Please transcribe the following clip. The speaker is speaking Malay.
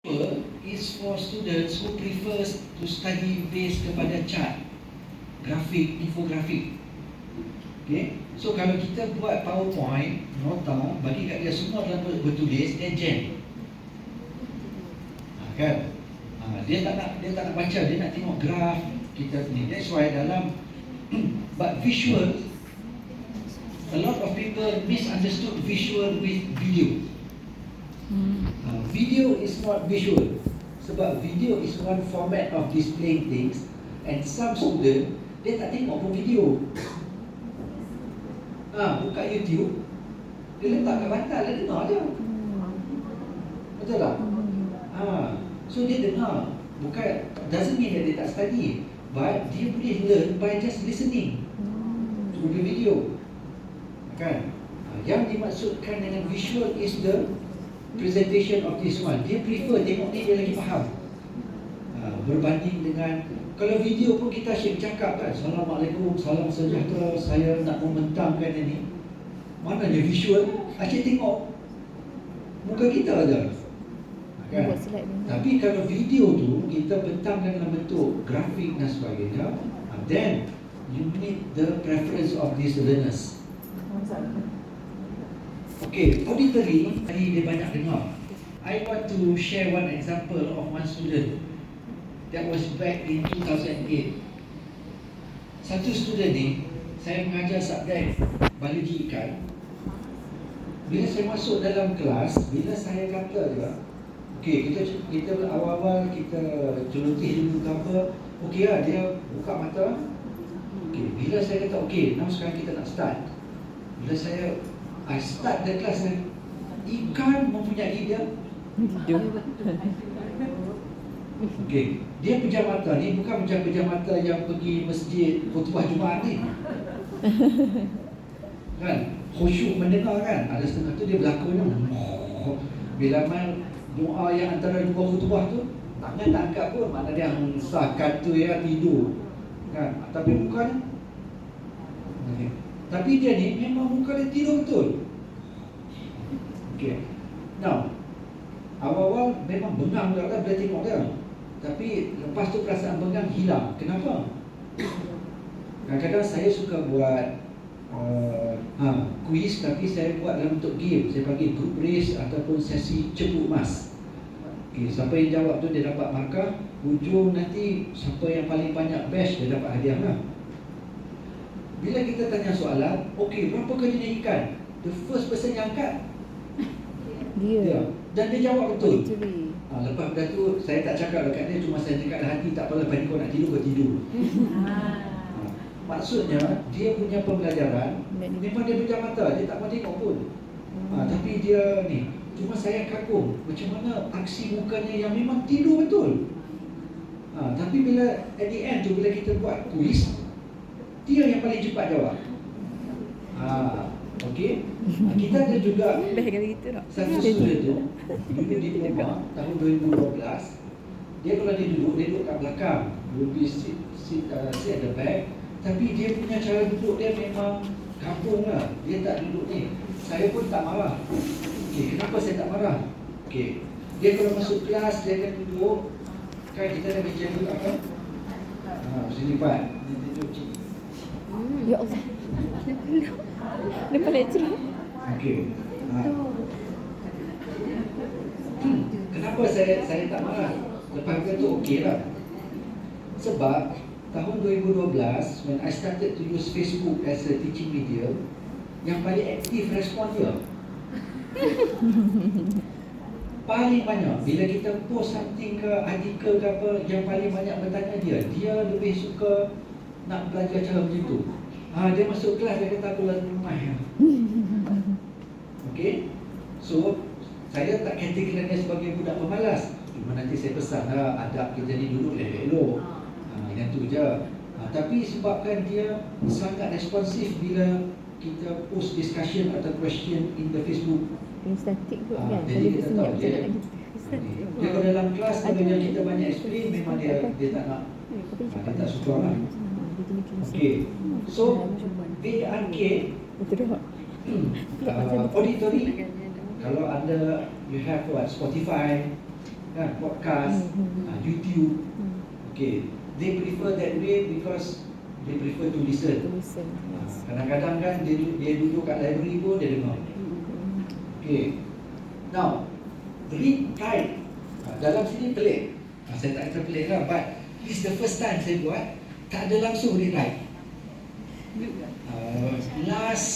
Is for students who prefers to study based kepada chart, grafik, infografik. Okay, so kalau kita buat PowerPoint, nota, bagi kat dia semua dalam bertulis, dia jam. Kan? Dia tak nak baca, dia nak tengok graf kita ni. That's why dalam but visual, a lot of people misunderstood visual with video. Video is not visual. Sebab video is one format of displaying things, and some student dia tak tengok pun video. Buka YouTube, dia letak kat bantal, dia dengar je. Betul tak? So dia dengar. Bukan, doesn't mean that dia tak study, but dia boleh learn by just listening to the video. Kan? Yang dimaksudkan dengan visual is the presentation of this one. Dia prefer tengok ni, dia lagi faham. Berbanding dengan kalau video pun kita asyik cakap kan, Assalamualaikum, salam sejahtera, saya nak membentangkan ini. Mana dia visual? Asyik tengok muka kita aja. Kan? Tapi kalau video tu kita bentangkan dalam bentuk grafik dan sebagainya, then you need the preference of these learners. Okay, auditory tadi dia banyak dengar. I want to share one example of one student that was back in 2008. Satu student ni, saya mengajar subjek biologi ikan. Bila saya masuk dalam kelas, bila saya kata juga, okay, kita awal-awal kita celoteh dulu ke apa, okay lah, dia buka mata. Okay, bila saya kata, okay, now sekarang kita nak start. Bila I start the class, ikan mempunyai dia. Okay, dia pejam mata ni bukan macam pejam mata yang pergi masjid khutbah Jumaat ni. Kan? Khusyuk mendengar kan? Ada setengah tu dia berlakon. Bila main doa yang antara dua khutbah tu, tangan tak angkat pun, mana dia sah kata ya tidur. Kan? Tapi bukan. Okay. Tapi dia ni memang muka dia tidur betul. Okay. Now, awal-awal memang bengang juga bila tengok dia. Tapi lepas tu perasaan bengang hilang. Kenapa? Kadang-kadang saya suka buat quiz, tapi saya buat dalam bentuk game. Saya panggil group race ataupun sesi cepuk emas. Okay, siapa yang jawab tu dia dapat markah. Hujung nanti siapa yang paling banyak best dia dapat hadiah lah. Bila kita tanya soalan, okey, berapa kejenis ikan? The first person yang angkat dia. Dan dia jawab betul. Lepas dah tu, saya tak cakap dekat dia, cuma saya cakap dalam hati, tak apa, lepas ni kau nak tidur, kau tidur. Maksudnya, dia punya pembelajaran, memang dia pejam mata, dia tak mau tengok pun. Tapi dia ni, cuma saya kagum, macam mana aksi mukanya yang memang tidur betul. Tapi bila, at the end tu, bila kita buat quiz, dia yang paling cepat jawab. Okey. Kita ada juga satu student tu, dulu diploma tahun 2012. Dia kalau dia duduk kat belakang, will be sit at the back. Tapi dia punya cara duduk dia memang kampung lah. Dia tak duduk ni. Saya pun tak marah. Okey, kenapa saya tak marah? Okey, dia kalau masuk kelas dia akan duduk. Kan kita ada meja duduk apa? Sini Pak. Dia duduk sini. Ya Allah. Dia lecturer. Okey. Kenapa saya tak marah? Lepas tu okeylah. Sebab tahun 2012 when I started to use Facebook as a teaching medium, yang paling aktif respon dia. Paling banyak bila kita post something ke artikel ke apa, yang paling banyak bertanya dia. Dia lebih suka nak belajar cara macam tu. Dia masuk kelas, dia kata aku lalu rumah. Okay. So saya tak kategorikan dia sebagai budak pemalas. Cuma nanti saya pesan adab kita ni duduk elok-elok. Yang tu je. Tapi sebabkan dia sangat responsif bila kita post discussion atau question in the Facebook. Statik tu kan. Jadi kita tahu dia kalau dalam kelas, kalau kita banyak explain, memang dia tak nak. Dia tak suka lah. Okay. So BRK auditory. Kalau anda you have what, Spotify, kan, podcast, YouTube. Okay, they prefer that way because they prefer to listen. To listen. Yes. Kadang-kadang kan dia duduk kat library pun dia dengar. Okay, now read kite. Dalam sini pelik. Saya tak kata pelik lah, but this the first time saya buat, tak ada langsung read kite. Last